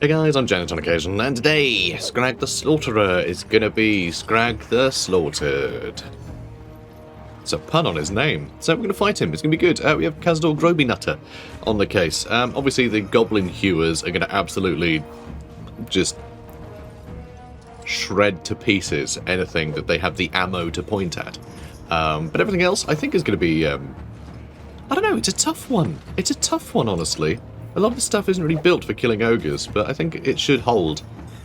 Hey guys, I'm Janet on occasion, and today, Scrag the Slaughterer is gonna be Scrag the Slaughtered. It's a pun on his name, so we're gonna fight him. It's gonna be good. We have Thorgrim Grudgebearer on the case. Obviously, the Goblin Hewers are gonna absolutely just shred to pieces anything that they have the ammo to point at. But everything else, I think, is gonna be. I don't know. It's a tough one. It's a tough one, honestly. A lot of the stuff isn't really built for killing ogres, but I think it should hold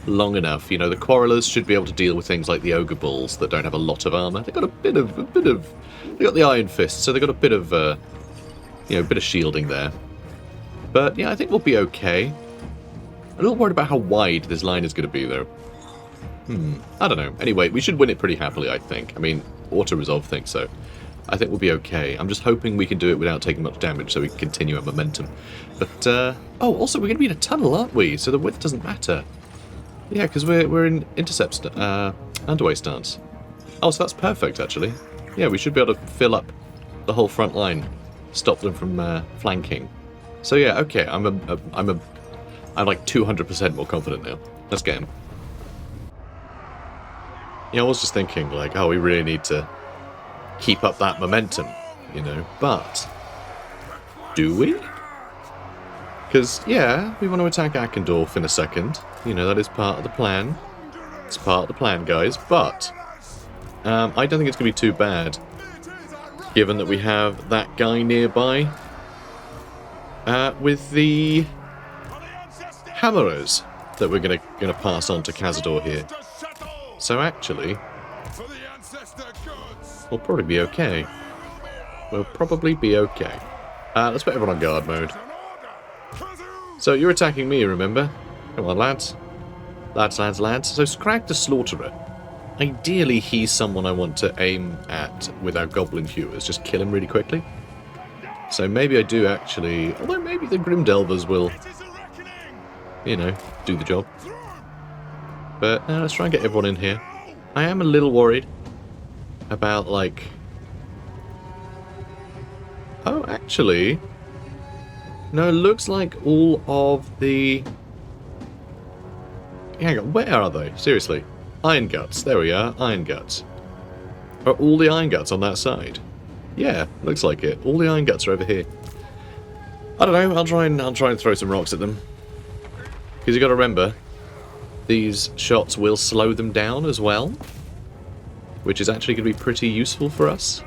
long enough. You know, the quarrelers should be able to deal with things like the ogre bulls that don't have a lot of armor. They've got a bit of. They got the iron fist, so they've got a bit of, a bit of shielding there. But yeah, I think we'll be okay. I'm a little worried about how wide this line is going to be, though. I don't know. Anyway, we should win it pretty happily, I think. I mean, auto-resolve thinks so. I think we'll be okay. I'm just hoping we can do it without taking much damage so we can continue our momentum. But, oh, also, we're going to be in a tunnel, aren't we? So the width doesn't matter. Yeah, because we're in intercept, underway stance. Oh, so that's perfect, actually. Yeah, we should be able to fill up the whole front line. Stop them from flanking. So yeah, okay, I'm like 200% more confident now. Let's get him. Yeah, I was just thinking, like, oh, we really need to keep up that momentum, you know, but do we? Because, yeah, we want to attack Akendorf in a second. You know, that is part of the plan. It's part of the plan, guys, but I don't think it's going to be too bad, given that we have that guy nearby with the hammerers that we're going to pass on to Cazador here. So actually, we'll probably be okay. We'll probably be okay. Let's put everyone on guard mode. So you're attacking me, remember? Come on, lads. Lads. So Scrag the Slaughterer. Ideally, he's someone I want to aim at with our Goblin Hewers. Just kill him really quickly. So maybe I do actually... Although maybe the Grim Delvers will, you know, do the job. But let's try and get everyone in here. I am a little worried about, like... Oh, actually... No, it looks like all of the... Hang on, where are they? Seriously. Iron Guts. There we are. Iron Guts. Are all the Iron Guts on that side? Yeah, looks like it. All the Iron Guts are over here. I don't know. I'll try and throw some rocks at them. Because you got to remember, these shots will slow them down as well, which is actually going to be pretty useful for us.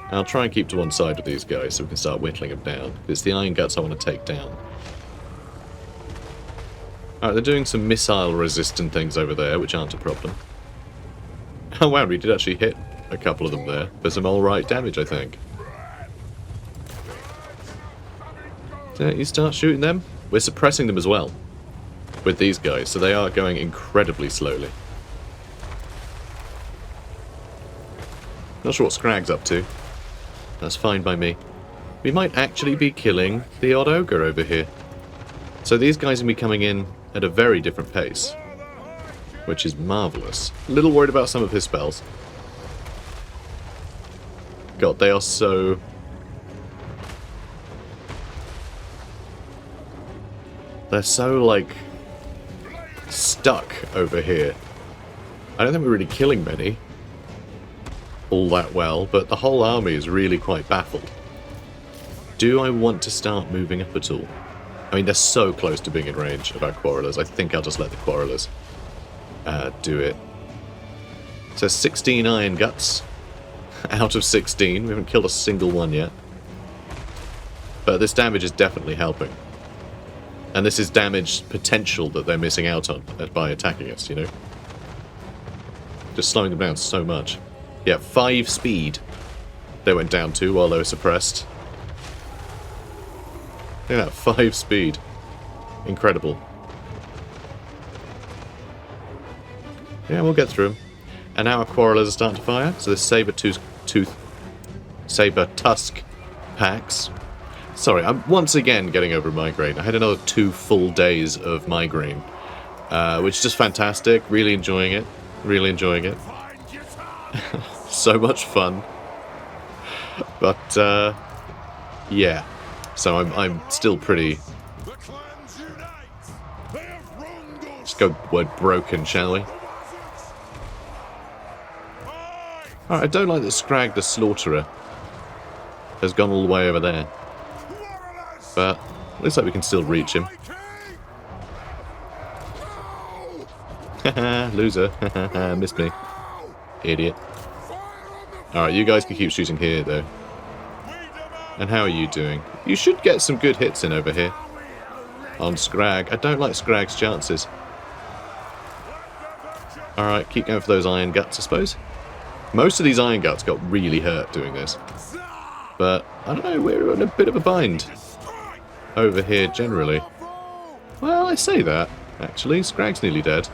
I'll try and keep to one side with these guys so we can start whittling them down. It's the Iron Guts I want to take down. Alright, they're doing some missile-resistant things over there, which aren't a problem. Oh wow, we did actually hit a couple of them there for some alright damage, I think. So you start shooting them. We're suppressing them as well with these guys, so they are going incredibly slowly. Not sure what Scrag's up to. That's fine by me. We might actually be killing the odd ogre over here. So these guys will be coming in at a very different pace, which is marvellous. A little worried about some of his spells. God, they are so... They're so, like, stuck over here. I don't think we're really killing many all that well, but the whole army is really quite baffled. Do I want to start moving up at all? I mean, they're so close to being in range of our quarrelers. I think I'll just let the quarrelers do it. So 16 Iron Guts out of 16. We haven't killed a single one yet. But this damage is definitely helping. And this is damage potential that they're missing out on by attacking us, you know? Just slowing them down so much. Yeah, 5 speed they went down to while they were suppressed. Look at that, 5 speed. Incredible. Yeah, we'll get through them. And now our quarrelers are starting to fire. So this saber tusk packs. Sorry, I'm once again getting over a migraine. I had another 2 full days of migraine, which is just fantastic. Really enjoying it. Really enjoying it. So much fun. But yeah. So I'm still pretty go with the word broken, shall we? Alright, I don't like that Scrag the Slaughterer has gone all the way over there. But looks like we can still reach him. Haha, loser. Haha, missed me. Idiot. Alright, you guys can keep shooting here, though. And how are you doing? You should get some good hits in over here. On Scrag. I don't like Scrag's chances. Alright, keep going for those iron guts, I suppose. Most of these iron guts got really hurt doing this. But, I don't know, we're in a bit of a bind over here generally. Well, I say that, actually. Scrag's nearly dead.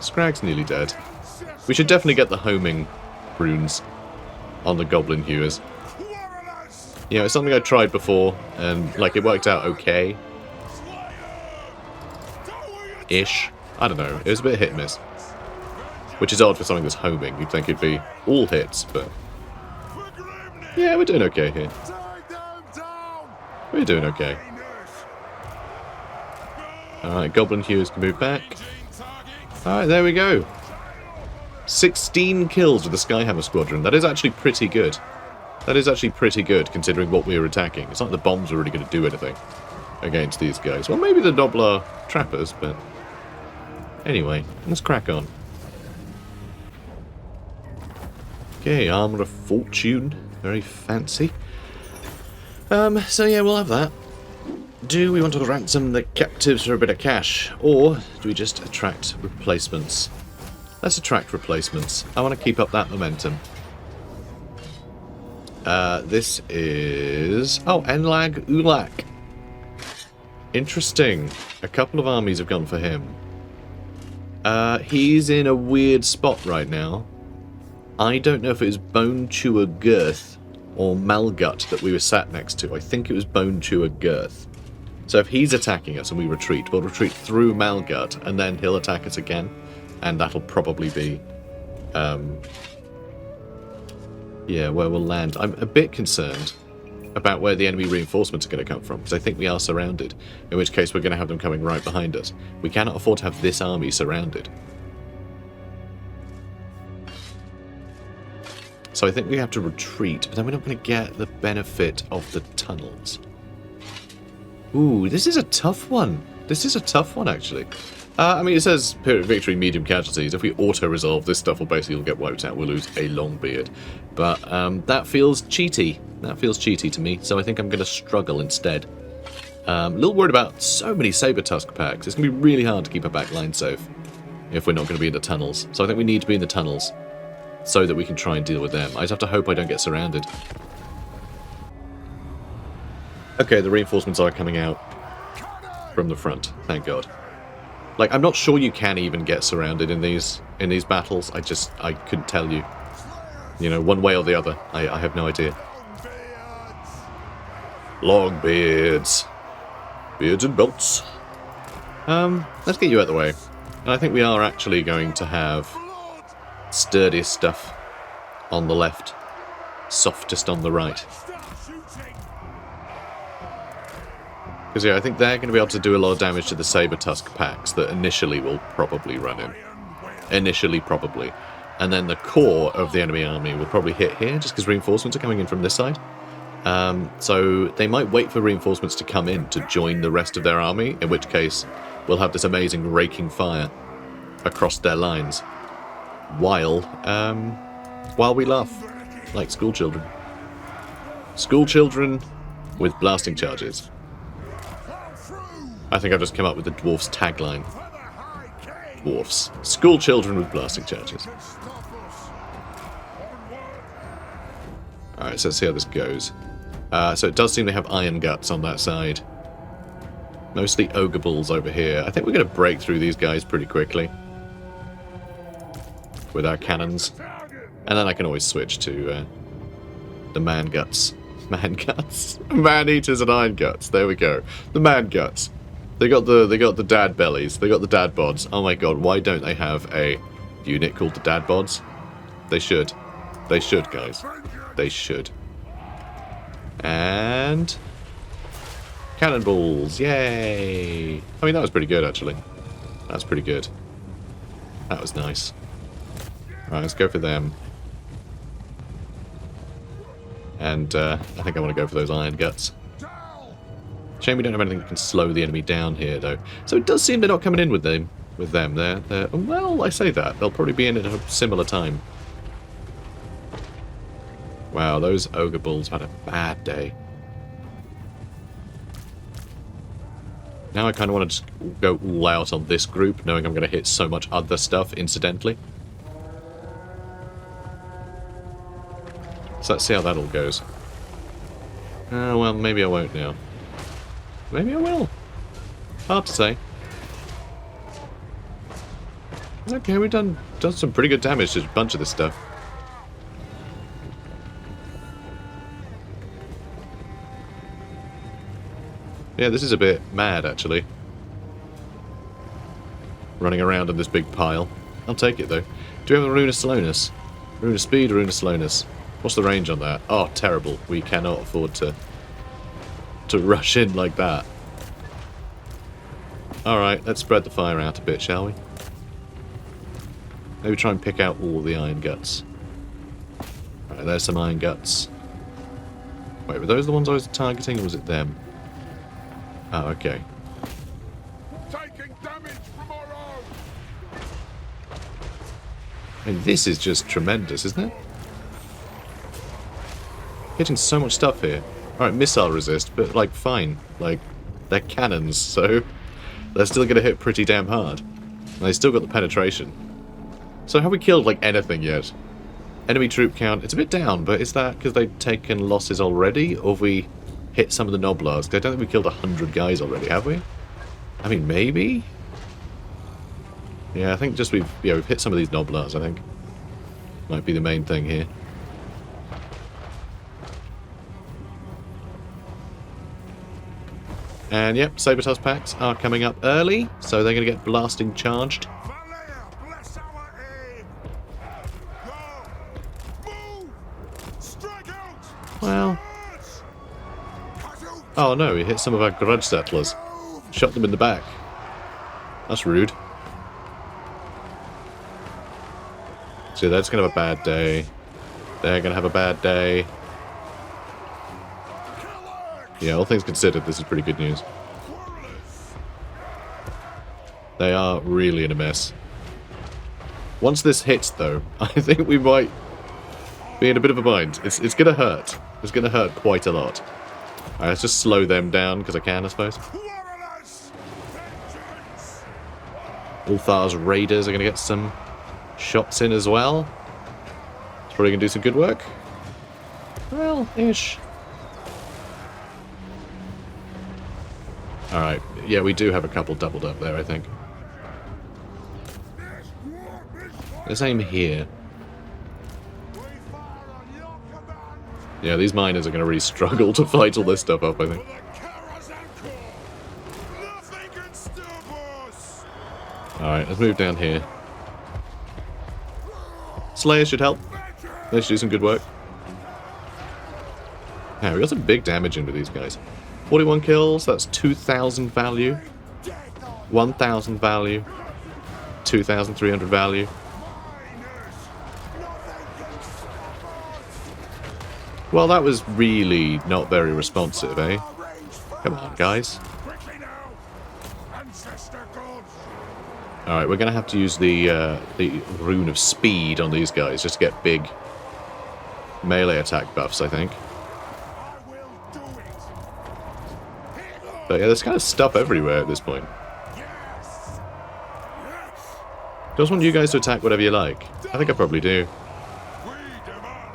Scrag's nearly dead. We should definitely get the homing runes on the Goblin Hewers. You know, it's something I tried before, and, like, it worked out okay. Ish. I don't know. It was a bit hit and miss. Which is odd for something that's homing. You'd think it'd be all hits, but... yeah, we're doing okay here. We're doing okay. Alright, Goblin Hewers can move back. Alright, there we go. 16 kills with the Skyhammer Squadron. That is actually pretty good. That is actually pretty good, considering what we were attacking. It's not like the bombs were really going to do anything against these guys. Well, maybe the Noblar trappers, but... anyway, let's crack on. Okay, Armour of Fortune. Very fancy. So yeah, we'll have that. Do we want to ransom the captives for a bit of cash? Or do we just attract replacements? Let's attract replacements. I want to keep up that momentum. This is... oh, Enlag Ulak. Interesting. A couple of armies have gone for him. He's in a weird spot right now. I don't know if it was Bone Chewer Girth or Malgut that we were sat next to. I think it was Bone Chewer Girth. So if he's attacking us and we retreat, we'll retreat through Malgut and then he'll attack us again. And that'll probably be... yeah, where we'll land. I'm a bit concerned about where the enemy reinforcements are going to come from, because I think we are surrounded, in which case we're going to have them coming right behind us. We cannot afford to have this army surrounded. So I think we have to retreat, but then we're not going to get the benefit of the tunnels. Ooh, this is a tough one. This is a tough one, actually. I mean, it says Pyrrhic victory, medium casualties. If we auto-resolve, this stuff will basically get wiped out. We'll lose a long beard. But that feels cheaty. That feels cheaty to me, so I think I'm going to struggle instead. A little worried about so many Saber Tusk packs. It's going to be really hard to keep a backline safe if we're not going to be in the tunnels. So I think we need to be in the tunnels so that we can try and deal with them. I just have to hope I don't get surrounded. Okay, the reinforcements are coming out from the front. Thank God. Like, I'm not sure you can even get surrounded in these battles. I couldn't tell you. You know, one way or the other. I have no idea. Long beards. Beards and belts. Let's get you out of the way. And I think we are actually going to have sturdiest stuff on the left. Softest on the right. Because, yeah, I think they're going to be able to do a lot of damage to the Saber Tusk packs that initially will probably run in. Initially, probably. And then the core of the enemy army will probably hit here, just because reinforcements are coming in from this side. So they might wait for reinforcements to come in to join the rest of their army, in which case we'll have this amazing raking fire across their lines. While we laugh like schoolchildren. Schoolchildren with blasting charges. I think I've just come up with the Dwarf's tagline. Dwarfs. Schoolchildren with blasting charges. Alright, so let's see how this goes. So it does seem they have iron guts on that side. Mostly ogre bulls over here. I think we're going to break through these guys pretty quickly. With our cannons. And then I can always switch to the man guts. Man guts? Man eaters and iron guts. There we go. The man guts. They got the dad bellies. They got the dad bods. Oh my god, why don't they have a unit called the dad bods? They should. They should, guys. They should. And cannonballs. Yay! I mean, that was pretty good, actually. That's pretty good. That was nice. Alright, let's go for them. And I think I want to go for those iron guts. Shame we don't have anything that can slow the enemy down here, though. So it does seem they're not coming in with them. They're well, I say that. They'll probably be in at a similar time. Wow, those ogre bulls have had a bad day. Now I kind of want to just go all out on this group, knowing I'm going to hit so much other stuff incidentally. So let's see how that all goes. Well, maybe I won't now. Maybe I will. Hard to say. Okay, we've done some pretty good damage to a bunch of this stuff. Yeah, this is a bit mad, actually. Running around in this big pile. I'll take it, though. Do we have a rune of slowness? Rune of speed, rune of slowness. What's the range on that? Oh, terrible. We cannot afford to rush in like that. Alright, let's spread the fire out a bit, shall we? Maybe try and pick out all the iron guts. Alright, there's some iron guts. Wait, were those the ones I was targeting, or was it them? Oh, okay. Taking damage from our own. I mean, this is just tremendous, isn't it? Hitting so much stuff here. Alright, missile resist, but, like, fine. Like, they're cannons, so they're still going to hit pretty damn hard. And they still got the penetration. So have we killed, like, anything yet? Enemy troop count, it's a bit down, but is that because they've taken losses already? Or have we hit some of the Noblars? Because I don't think we killed 100 guys already, have we? I mean, maybe? Yeah, I think just we've hit some of these Noblars, I think. Might be the main thing here. And yep, Sabertusk packs are coming up early, so they're going to get blasting charged. Well... Oh no, he hit some of our grudge settlers. Shot them in the back. That's rude. So they're just going to have a bad day. They're going to have a bad day. Yeah, all things considered, this is pretty good news. They are really in a mess. Once this hits, though, I think we might be in a bit of a bind. It's going to hurt. It's going to hurt quite a lot. Alright, let's just slow them down, because I can, I suppose. Ulthar's raiders are going to get some shots in as well. It's probably going to do some good work. Well, ish. Alright, yeah, we do have a couple doubled up there, I think. Let's aim here. Yeah, these miners are going to really struggle to fight all this stuff up, I think. Alright, let's move down here. Slayer should help. They should do some good work. Yeah, we got some big damage in with these guys. 41 kills, that's 2,000 value. 1,000 value. 2,300 value. Well, that was really not very responsive, eh? Come on, guys. Alright, we're going to have to use the rune of speed on these guys just to get big melee attack buffs, I think. But yeah, there's kind of stuff everywhere at this point. Just want you guys to attack whatever you like. I think I probably do.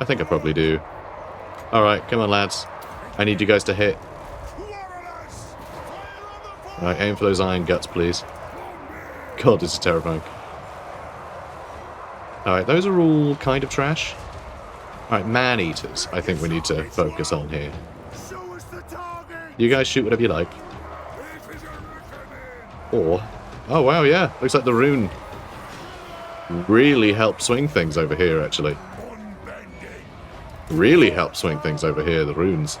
I think I probably do. Alright, come on lads. I need you guys to hit. Alright, aim for those iron guts, please. God, this is terrifying. Alright, those are all kind of trash. Alright, man-eaters, I think we need to focus on here. You guys shoot whatever you like. Or... Oh, wow, yeah. Looks like the rune really helped swing things over here, actually. Really helped swing things over here, the runes.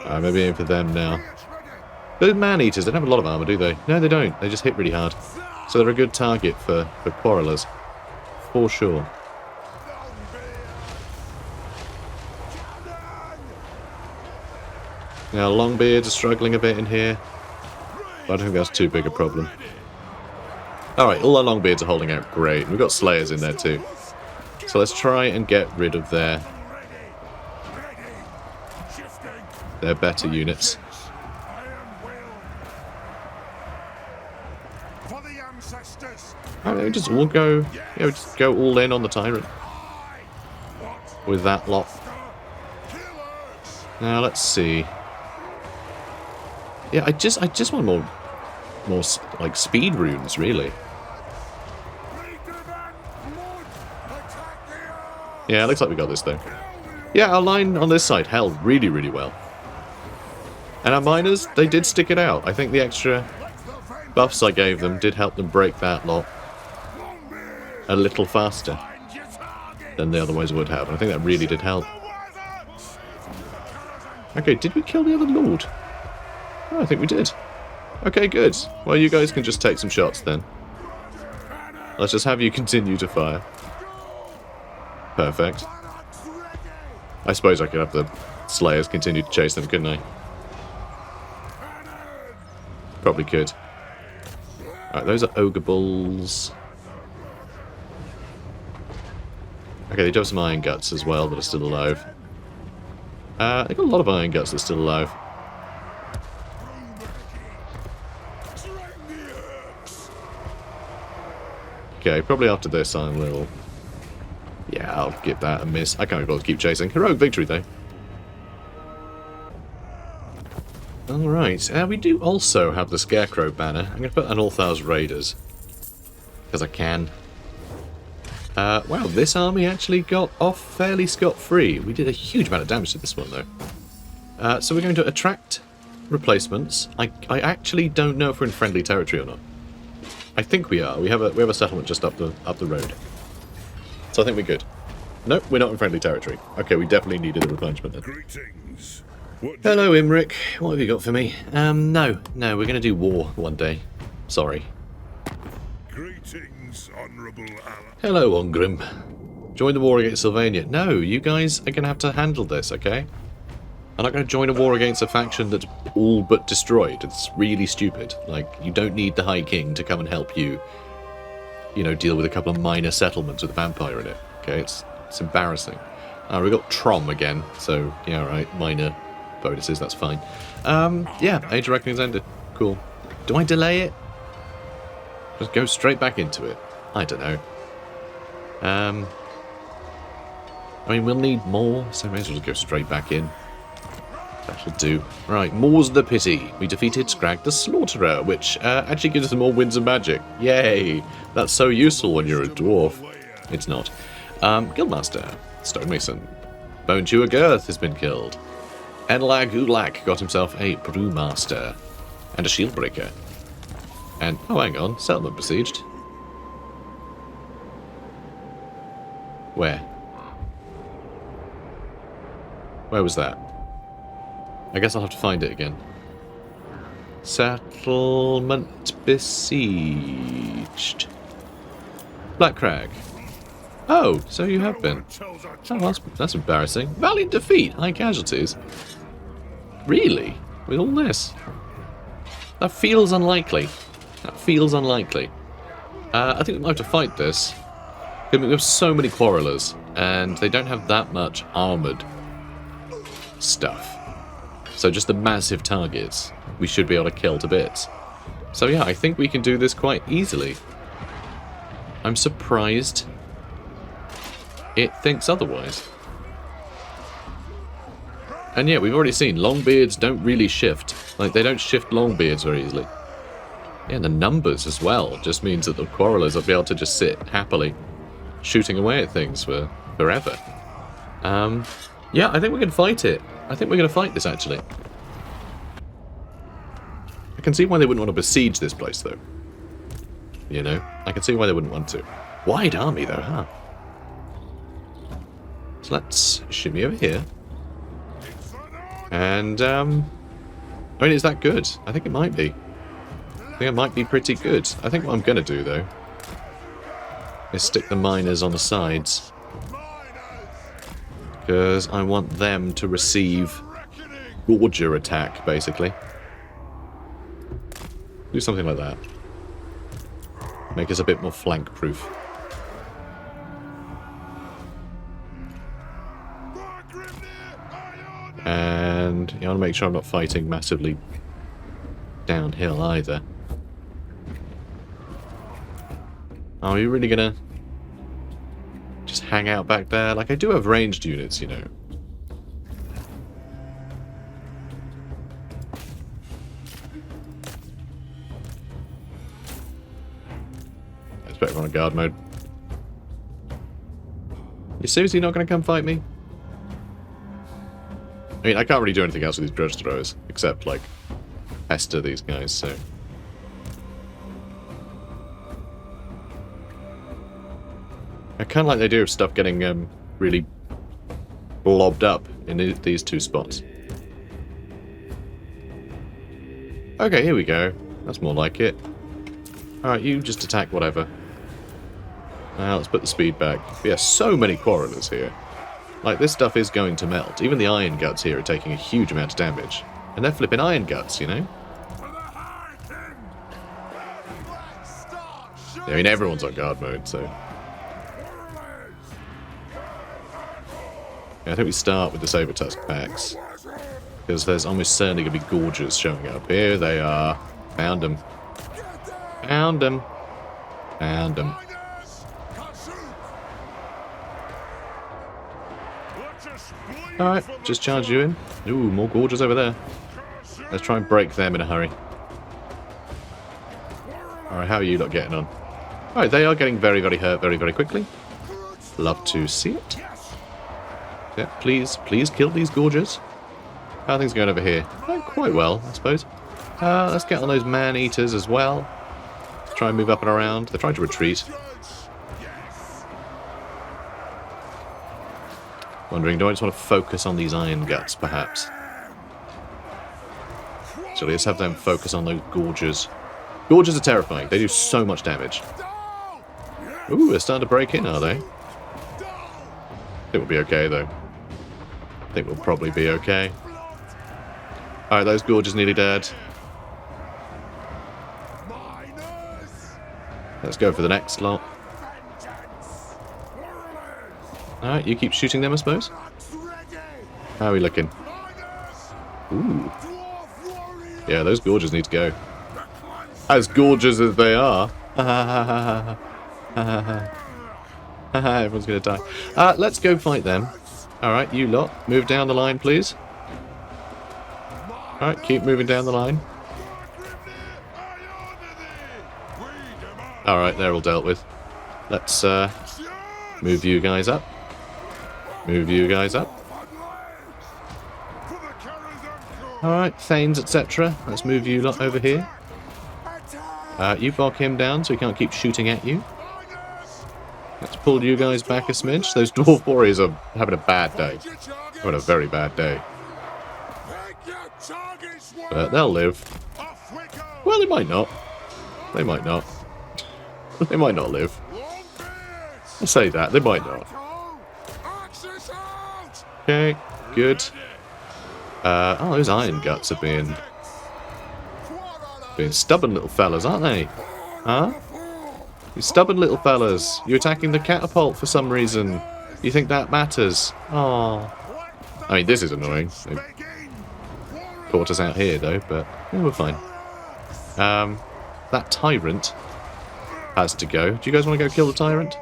Maybe aim for them now. Those man-eaters, they don't have a lot of armor, do they? No, they don't. They just hit really hard. So they're a good target for quarrelers. For sure. Now, Longbeards are struggling a bit in here. But I don't think that's too big a problem. Alright, all our Longbeards are holding out great. We've got Slayers in there too. So let's try and get rid of their better units. We just all go, we just go all in on the Tyrant with that lot. Now let's see. Yeah, I just want more like speed runes, really. Yeah, it looks like we got this though. Yeah, our line on this side held really, really well. And our miners, they did stick it out. I think the extra buffs I gave them did help them break that lot a little faster than they otherwise would have. And I think that really did help. Okay, did we kill the other Lord? Oh, I think we did. Okay, good. Well, you guys can just take some shots then. Let's just have you continue to fire. Perfect. I suppose I could have the Slayers continue to chase them, couldn't I? Probably could. Alright, those are Ogre Bulls. Okay, they do have some Iron Guts as well that are still alive. They've got a lot of Iron Guts that are still alive. Okay, probably after this I will... Yeah, I'll give that a miss. I can't be bothered to keep chasing. Heroic victory, though. Alright, we do also have the Scarecrow banner. I'm going to put on Ulthar's Raiders. Because I can. Wow, this army actually got off fairly scot-free. We did a huge amount of damage to this one, though. So we're going to attract replacements. I actually don't know if we're in friendly territory or not. I think we are. We have a settlement just up the road. So I think we're good. Nope, we're not in friendly territory. Okay, we definitely needed a replenishment then. Greetings. Hello, Imric. What have you got for me? No, we're going to do war one day. Sorry. Greetings, honourable ally. Hello, Ongrim. Join the war against Sylvania. No, you guys are going to have to handle this, okay? I'm not going to join a war against a faction that's all but destroyed. It's really stupid. Like, you don't need the High King to come and help you, you know, deal with a couple of minor settlements with a vampire in it. Okay, it's embarrassing. We've got Trom again, so, yeah, right, minor bonuses, that's fine. Yeah, Age of Reckoning's ended. Cool. Do I delay it? Just go straight back into it. I don't know. I mean, we'll need more, so may as well just go straight back in. That'll do. Right, More's the Pity. We defeated Scrag the Slaughterer, which actually gives us more winds of magic. Yay! That's so useful when you're a dwarf. It's not. Guildmaster. Stonemason. Bone Chewer Girth has been killed. Enlag Ulak got himself a Brewmaster. And a Shieldbreaker. And, oh hang on, settlement besieged. Where? Where was that? I guess I'll have to find it again. Settlement besieged. Black Crag. Oh, so you have been. Oh, that's embarrassing. Valiant defeat, high casualties. Really? With all this? That feels unlikely. That feels unlikely. I think we might have to fight this. I mean, we have so many quarrelers, and they don't have that much armoured stuff. So just the massive targets, we should be able to kill to bits. So yeah, I think we can do this quite easily. I'm surprised it thinks otherwise. And yeah, we've already seen Longbeards don't really shift. Like, they don't shift Longbeards very easily. Yeah, and the numbers as well just means that the quarrelers will be able to just sit happily shooting away at things for forever. Yeah, I think we can fight it. I think we're going to fight this, actually. I can see why they wouldn't want to besiege this place, though. You know? I can see why they wouldn't want to. Wide army, though, huh? So let's shimmy over here. And, I mean, is that good? I think it might be. I think it might be pretty good. I think what I'm going to do, though, is stick the miners on the sides. Because I want them to receive Gorger attack, basically. Do something like that. Make us a bit more flank-proof. And you want to make sure I'm not fighting massively downhill either. Are we really gonna just hang out back there? Like, I do have ranged units, you know. It's better on a guard mode. You seriously not gonna come fight me? I mean, I can't really do anything else with these grudge throwers, except, like, pester these guys, so... I kind of like the idea of stuff getting, really blobbed up in these two spots. Okay, here we go. That's more like it. Alright, you just attack whatever. Now, let's put the speed back. But yeah, so many quarrelers here. Like, this stuff is going to melt. Even the iron guts here are taking a huge amount of damage. And they're flipping iron guts, you know? I mean, everyone's on guard mode, so... Yeah, I think we start with the Saber Tusk packs. Because there's almost certainly going to be Gorgers showing up. Here they are. Found them. Found them. Found them. Alright, just charge you in. Ooh, more Gorgers over there. Let's try and break them in a hurry. Alright, how are you lot getting on? Alright, they are getting very, very hurt very, very quickly. Love to see it. Yeah, please kill these Gorgers. How are things going over here? Oh, quite well, I suppose. Let's get on those man-eaters as well. Try and move up and around. They're trying to retreat. Wondering, do I just want to focus on these iron guts, perhaps? So let's have them focus on those Gorgers. Gorgers are terrifying. They do so much damage. Ooh, they're starting to break in, are they? I think we'll be okay, though. I think we'll probably be okay. Alright, those Gorgers nearly dead. Let's go for the next lot. Alright, you keep shooting them, I suppose? How are we looking? Ooh. Yeah, those Gorgers need to go. As gorgeous as they are. Everyone's going to die. Let's go fight them. Alright, you lot. Move down the line, please. Alright, keep moving down the line. Alright, they're all dealt with. Let's move you guys up. Move you guys up. Alright, Thanes, etc. Let's move you lot over here. You block him down so he can't keep shooting at you. Let's pull you guys back a smidge. Those Dwarf warriors are having a bad day. Having a very bad day. But they'll live. Well, they might not. They might not. They might not live. I'll say that. They might not. Okay, good. Oh, those iron guts are being stubborn little fellas, aren't they? Huh? You stubborn little fellas. You're attacking the catapult for some reason. You think that matters? Oh. I mean, this is annoying. They caught us out here, though, but yeah, we're fine. That tyrant has to go. Do you guys want to go kill the tyrant?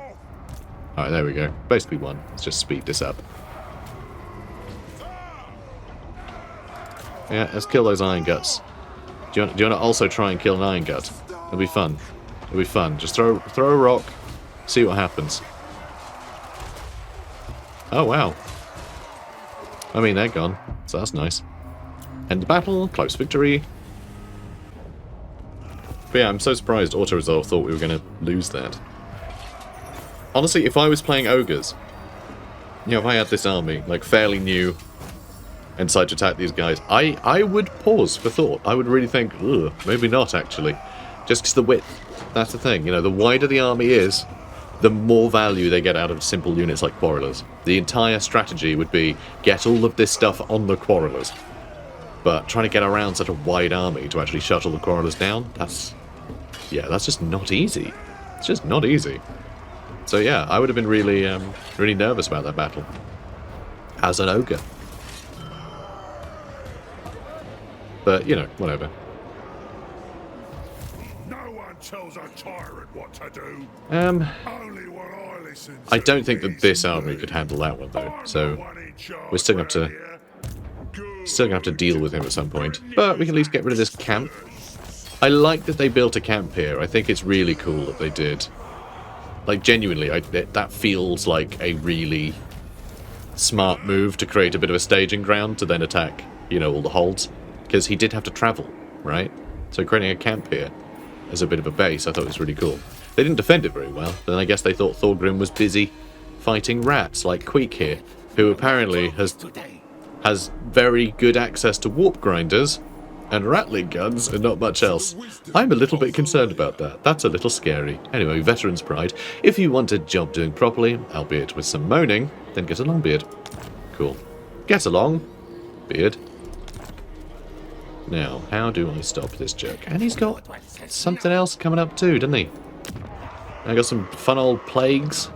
Alright, there we go. Basically one. Let's just speed this up. Yeah, let's kill those iron guts. Do you want to also try and kill an iron gut? It'll be fun. It'll be fun. Just throw a rock, see what happens. Oh, wow. I mean, they're gone, so that's nice. End the battle, close victory. But yeah, I'm so surprised Auto-Resolve thought we were going to lose that. Honestly, if I was playing ogres, you know, if I had this army, like, fairly new, and decide to attack these guys, I would pause for thought. I would really think, ugh, maybe not actually. Just because the width. That's the thing. You know, the wider the army is, the more value they get out of simple units like Quarrelers. The entire strategy would be get all of this stuff on the Quarrelers. But trying to get around such a wide army to actually shut all the Quarrelers down, that's just not easy. It's just not easy. So yeah, I would have been really, really nervous about that battle. As an ogre. But, you know, whatever. No one tells a tyrant what to do. Only what I listen to. I don't think that this army could handle that one though. So we're still gonna have to deal with him at some point. But we can at least get rid of this camp. I like that they built a camp here. I think it's really cool that they did. Like, genuinely, that feels like a really smart move to create a bit of a staging ground to then attack, you know, all the holds. Because he did have to travel, right? So creating a camp here as a bit of a base, I thought was really cool. They didn't defend it very well. Then I guess they thought Thorgrim was busy fighting rats like Queek here, who apparently has very good access to warp grinders and rattling guns and not much else. I'm a little bit concerned about that. That's a little scary. Anyway, Veteran's Pride. If you want a job doing properly, albeit with some moaning, then get along, Beard. Cool. Get along, Beard. Now, how do I stop this jerk? And he's got something else coming up too, doesn't he? I got some fun old plagues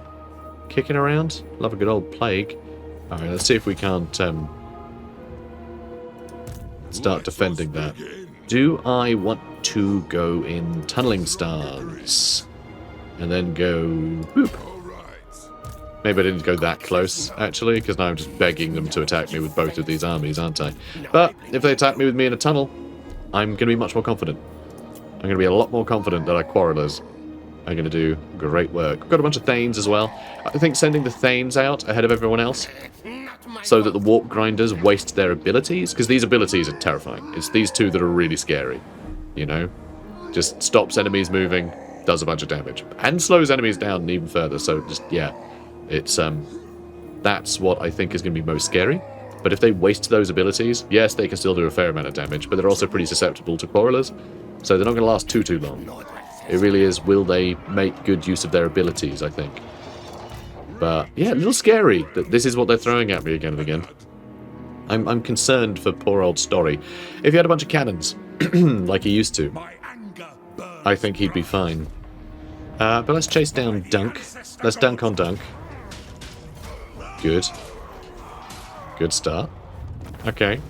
kicking around. Love a good old plague. Alright, let's see if we can't start defending that. Do I want to go in tunneling stance? And then go... Whoop. Maybe I didn't go that close, actually, because now I'm just begging them to attack me with both of these armies, aren't I? But if they attack me with me in a tunnel, I'm going to be much more confident. I'm going to be a lot more confident that our Quarrelers are going to do great work. We've got a bunch of Thanes as well. I think sending the Thanes out ahead of everyone else, so that the Warp Grinders waste their abilities, because these abilities are terrifying. It's these two that are really scary, you know? Just stops enemies moving, does a bunch of damage, and slows enemies down even further, so just, yeah. It's, that's what I think is going to be most scary. But if they waste those abilities, yes, they can still do a fair amount of damage, but they're also pretty susceptible to Quarrelers, so they're not going to last too long. It really is, will they make good use of their abilities, I think. But, yeah, a little scary that this is what they're throwing at me again and again. I'm concerned for poor old Story. If he had a bunch of cannons, like he used to, I think he'd be fine. But let's chase down Dunk. Let's dunk on Dunk. Good. Good start. Okay.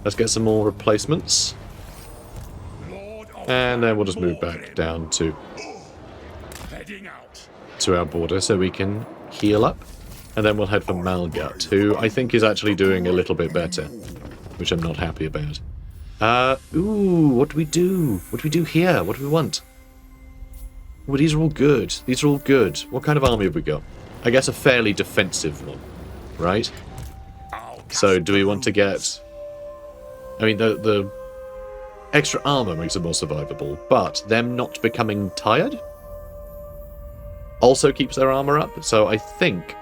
Let's get some more replacements. And then we'll just move back down to our border so we can heal up. And then we'll head for Malgut, who I think is actually doing a little bit better, which I'm not happy about. Ooh, what do we do? What do we do here? What do we want? Well, these are all good. These are all good. What kind of army have we got? I guess a fairly defensive one, right? So do we want to get... I mean, the extra armor makes it more survivable, but them not becoming tired also keeps their armor up. So I think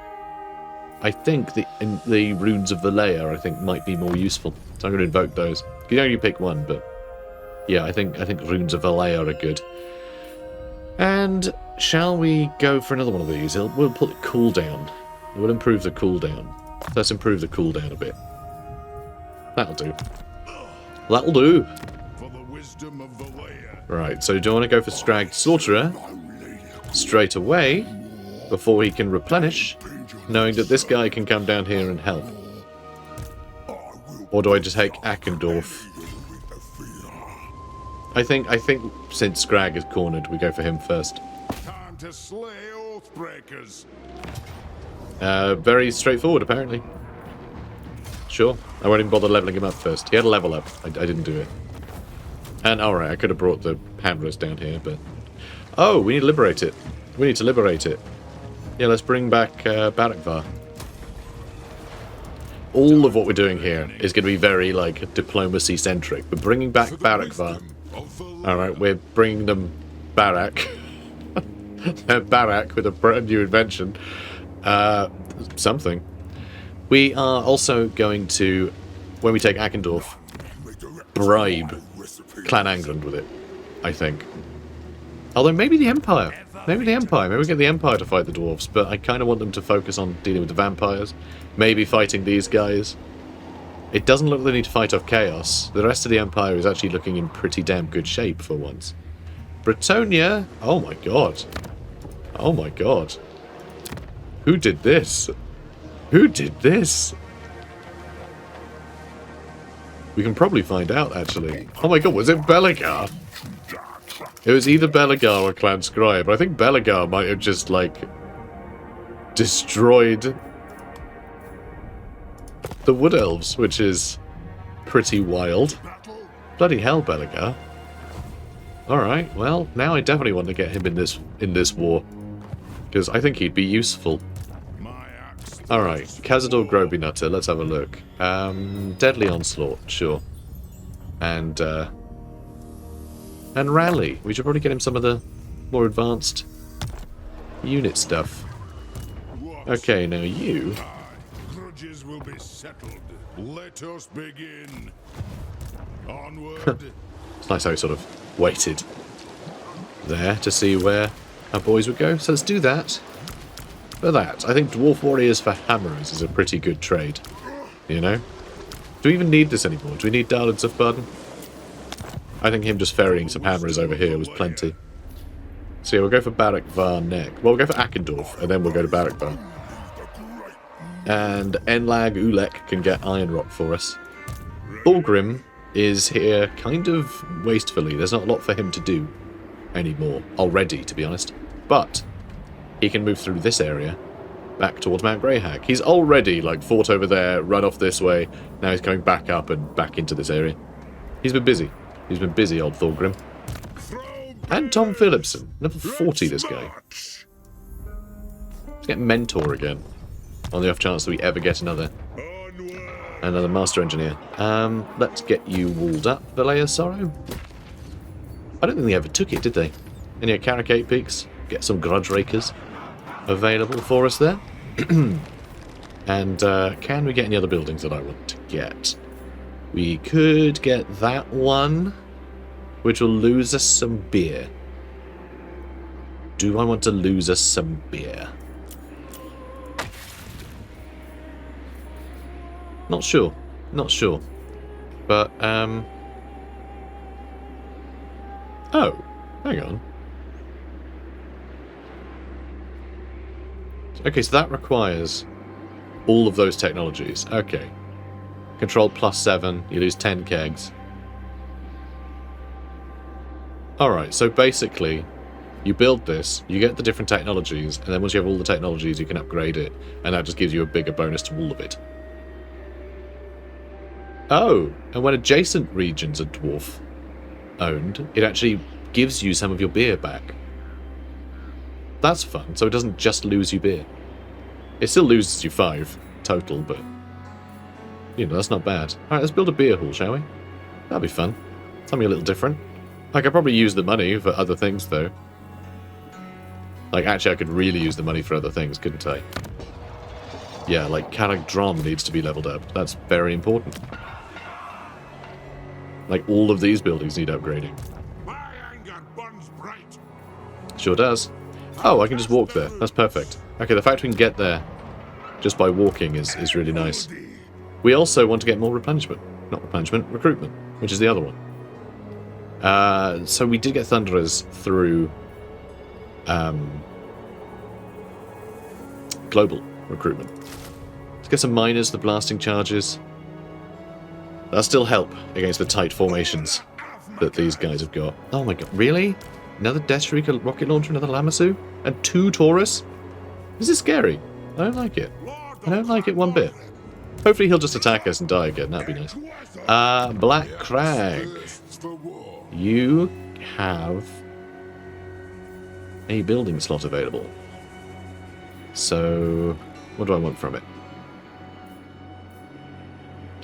the Runes of Valea, I think, might be more useful. So I'm going to invoke those. You can only pick one, but yeah, I think Runes of Valea are good. And shall we go for another one of these? We'll put the cooldown. We'll improve the cooldown. Let's improve the cooldown a bit. That'll do. That'll do. For the wisdom of Valea. Right, so do you want to go for Stragged Slaughterer straight away before he can replenish, knowing that this guy can come down here and help? Or do I just take Akendorf? I think since Scrag is cornered, we go for him first. Time to slay Oathbreakers. Very straightforward, apparently. Sure. I won't even bother leveling him up first. He had a level up. I didn't do it. And, alright, I could have brought the Hammerers down here, but... Oh, we need to liberate it. We need to liberate it. Yeah, let's bring back Barakvar. All of what we're doing here is going to be very, like, diplomacy-centric. We're bringing back Barakvar. Alright, we're bringing them Barak. Barak with a brand new invention. Something. We are also going to when we take Ackendorf, bribe Clan Angland with it, I think. Although maybe the Empire. Maybe the Empire. Maybe we get the Empire to fight the dwarves, but I kind of want them to focus on dealing with the vampires. Maybe fighting these guys. It doesn't look like they need to fight off Chaos. The rest of the Empire is actually looking in pretty damn good shape for once. Bretonia? Oh my god. Oh my god. Who did this? Who did this? We can probably find out, actually. Oh my god, was it Belagar? It was either Belagar or Clan Scribe, but I think Belagar might have just, like, destroyed the Wood Elves, which is pretty wild. Bloody hell, Belagar. Alright, well, now I definitely want to get him in this war. Because I think he'd be useful. Alright, Cazador Grobynutter, let's have a look. Deadly Onslaught, sure. And Rally. We should probably get him some of the more advanced unit stuff. Okay, now you... Grudges will be settled. Let us begin. Onward. It's nice how he sort of waited there to see where our boys would go. So let's do that. For that, I think Dwarf Warriors for Hammerers is a pretty good trade. You know? Do we even need this anymore? Do we need Darlings of Pardon? I think him just ferrying some Hammerers over here was plenty. So yeah, we'll go for Barak Var next. Well, we'll go for Ackendorf, and then we'll go to Barak Var. And Enlag Ulek can get Iron Rock for us. Thorgrim is here kind of wastefully. There's not a lot for him to do anymore. Already, to be honest. But he can move through this area back towards Mount Greyhag. He's already, like, fought over there, run off this way. Now he's coming back up and back into this area. He's been busy. He's been busy, old Thorgrim. And Tom Phillipson. Level 40, this guy. Let's get Mentor again. On the off chance that we ever get another Master Engineer. Let's get you walled up, Valea Sorrow. I don't think they ever took it, did they? Any Caracate Peaks? Get some Grudge Rakers available for us there. And can we get any other buildings that I want to get? We could get that one, which will lose us some beer. Do I want to lose us some beer? Not sure. Not sure. But, oh, hang on. Okay, so that requires all of those technologies. Okay. Control +7, you lose 10 kegs. Alright, so basically, you build this, you get the different technologies, and then once you have all the technologies, you can upgrade it, and that just gives you a bigger bonus to all of it. Oh, and when adjacent regions are dwarf owned, it actually gives you some of your beer back. That's fun, so it doesn't just lose you beer. It still loses you 5 total, but, you know, that's not bad. Alright, let's build a beer hall, shall we? That'll be fun. Something a little different. I could probably use the money for other things, though. Like, actually, I could really use the money for other things, couldn't I? Yeah, like, Caragdrom needs to be leveled up. That's very important. Like, all of these buildings need upgrading. My anger burns bright. Sure does. Oh, I can just walk there. That's perfect. Okay, the fact we can get there just by walking is really nice. We also want to get more replenishment. Not replenishment, recruitment, which is the other one. So we did get Thunderers through global recruitment. Let's get some miners, the blasting charges. That'll still help against the tight formations that these guys have got. Oh my god, really? Another Death Shrieker rocket launcher, another Lamassu? And 2 Taurus? This is scary. I don't like it. I don't like it one bit. Hopefully he'll just attack us and die again. That'd be nice. Black Crag. You have a building slot available. So, what do I want from it?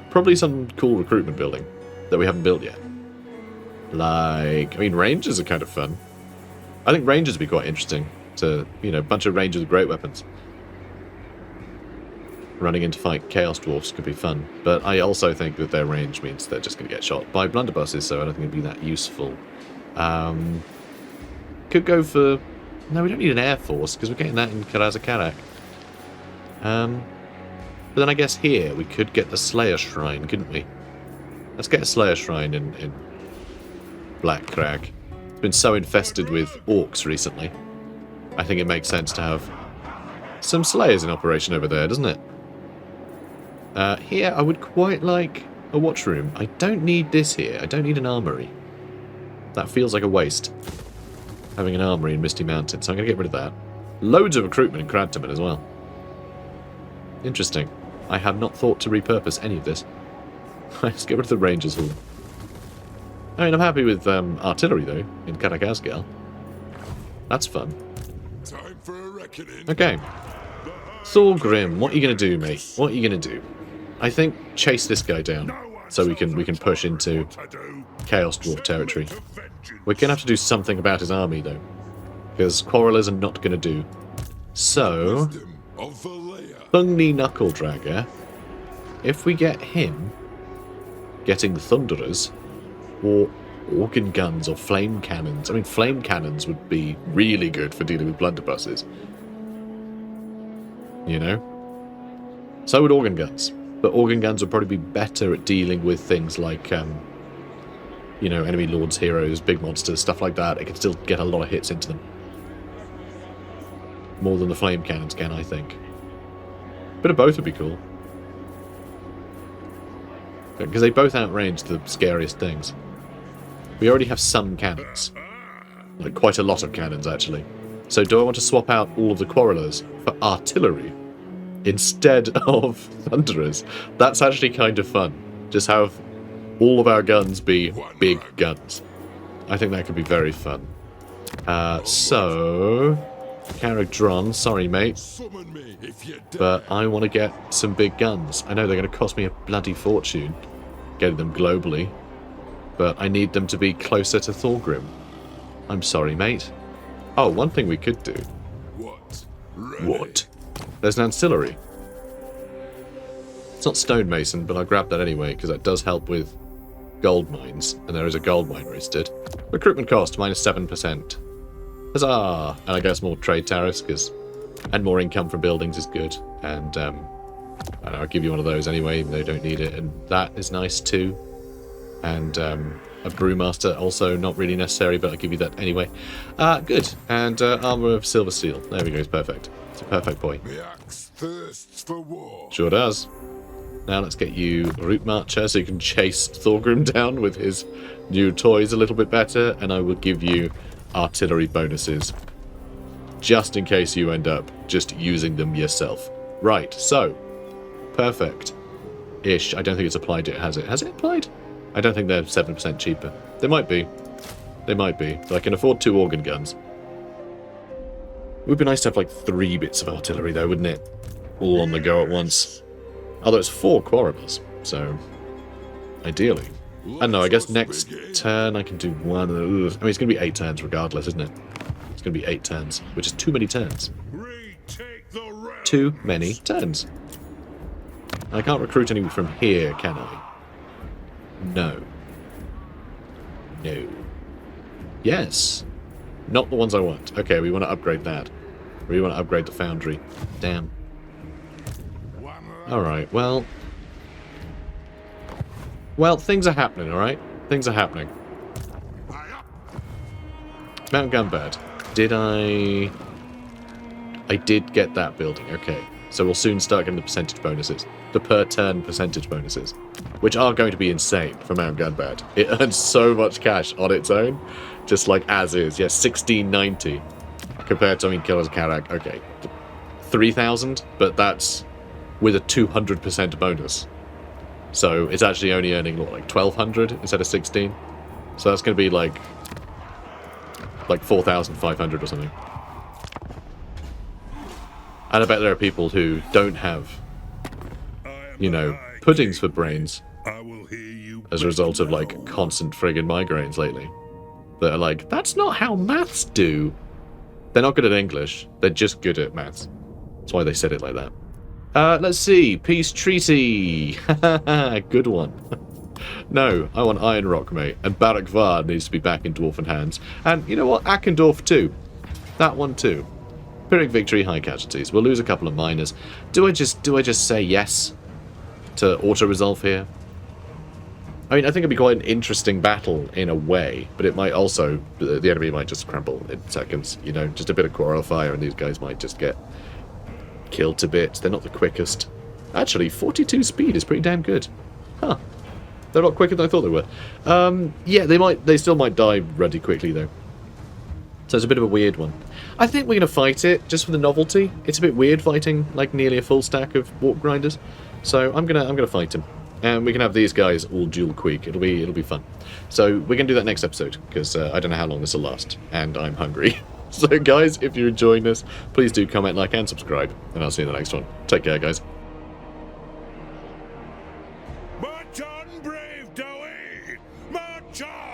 Probably some cool recruitment building that we haven't built yet. Like, I mean, Rangers are kind of fun. I think Rangers would be quite interesting to, you know, a bunch of Rangers with great weapons. running in to fight Chaos Dwarfs could be fun. But I also think that their range means they're just going to get shot by blunderbusses, so I don't think it'd be that useful. Could go for... No, we don't need an Air Force, because we're getting that in Karazakarak. But then I guess here we could get the Slayer Shrine, couldn't we? Let's get a Slayer Shrine in Black Crag. It's been so infested with orcs recently. I think it makes sense to have some Slayers in operation over there, doesn't it? Here I would quite like a watch room. I don't need this here. I don't need an armory. That feels like a waste. Having an armory in Misty Mountain, so I'm going to get rid of that. Loads of recruitment in Cradtaman as well. Interesting. I have not thought to repurpose any of this. Let's get rid of the Rangers Hall. I mean, I'm happy with artillery, though, in Karakazgal. That's fun. Time for a reckoning. Okay. Thorgrim, what are you going to do, mate? What are you going to do? I think chase this guy down, so we can push into Chaos Dwarf territory. We're going to have to do something about his army, though, because Quarrelers are not going to do. So, Thungni Knuckle Dragger, if we get him getting Thunderers, or organ guns, or flame cannons. I mean, flame cannons would be really good for dealing with blunderbusses. You know? So would organ guns. But organ guns would probably be better at dealing with things like, you know, enemy lords, heroes, big monsters, stuff like that. It can still get a lot of hits into them. More than the flame cannons can, I think. Bit of both would be cool. Because they both outrange the scariest things. We already have some cannons. Like, quite a lot of cannons, actually. So do I want to swap out all of the Quarrelers for artillery instead of Thunderers? That's actually kind of fun. Just have all of our guns be big guns. I think that could be very fun. So... Caragdron, sorry mate, but I want to get some big guns. I know they're going to cost me a bloody fortune, getting them globally, but I need them to be closer to Thorgrim. I'm sorry mate. Oh, one thing we could do. What? There's an ancillary. It's not stonemason, but I'll grab that anyway, because that does help with gold mines, and there is a gold mine listed. Recruitment cost, minus 7%. Huzzah! And I guess more trade tariffs, and more income from buildings is good. And I don't know, I'll give you one of those anyway, even though you don't need it. And that is nice too. And a brewmaster, also not really necessary, but I'll give you that anyway. Good. And armor of silver steel. There we go, it's perfect. It's a perfect boy. The axe thirsts for war. Sure does. Now let's get you Root Marcher so you can chase Thorgrim down with his new toys a little bit better. And I will give you artillery bonuses, just in case you end up just using them yourself. Right, so, perfect-ish. I don't think it's applied yet, has it? Has it applied? I don't think they're 7% cheaper. They might be. They might be. But I can afford 2 organ guns. It would be nice to have, like, 3 bits of artillery, though, wouldn't it? All on the go at once. Although it's 4 Quarrelers, so... ideally. I don't know, I guess next turn I can do one. I mean, it's going to be 8 turns regardless, isn't it? It's going to be 8 turns, which is too many turns. Too many turns. I can't recruit any from here, can I? No. No. Yes. Not the ones I want. Okay, we want to upgrade that. We want to upgrade the foundry. Damn. Alright, well... Well, things are happening, alright? Things are happening. Mount Gunbird. Did I did get that building, okay. So we'll soon start getting the percentage bonuses. The per turn percentage bonuses. Which are going to be insane for Mount Gunbird. It earns so much cash on its own. Just like as is. Yeah, 1690. Compared to, I mean, Killers Karak, okay. 3,000, but that's with a 200% bonus. So it's actually only earning, what, like 1,200 instead of 16? So that's going to be like 4,500 or something. And I bet there are people who don't have, you know, puddings for brains as a result of, like, constant friggin' migraines lately. That are like, that's not how maths do. They're not good at English. They're just good at maths. That's why they said it like that. Let's see. Peace treaty. Good one. No, I want Iron Rock, mate. And Barak Var needs to be back in Dwarfen hands. And you know what? Akendorf too. That one too. Pyrrhic victory, high casualties. We'll lose a couple of miners. Do I just say yes to auto-resolve here? I mean, I think it'd be quite an interesting battle in a way, but it might also... The enemy might just crumble in seconds, you know? Just a bit of quarrel fire and these guys might just get killed to bits. They're not the quickest. Actually, 42 speed is pretty damn good. Huh. They're a lot quicker than I thought they were. Yeah, they still might die ruddy quickly, though. So it's a bit of a weird one. I think we're going to fight it, just for the novelty. It's a bit weird fighting, like, nearly a full stack of warp grinders. So I'm gonna fight him. And we can have these guys all dual queek. It'll be fun. So we're going to do that next episode, because I don't know how long this will last, and I'm hungry. So guys, if you're enjoying this, please do comment, like, and subscribe, and I'll see you in the next one. Take care, guys. March on, brave Dowie! March on!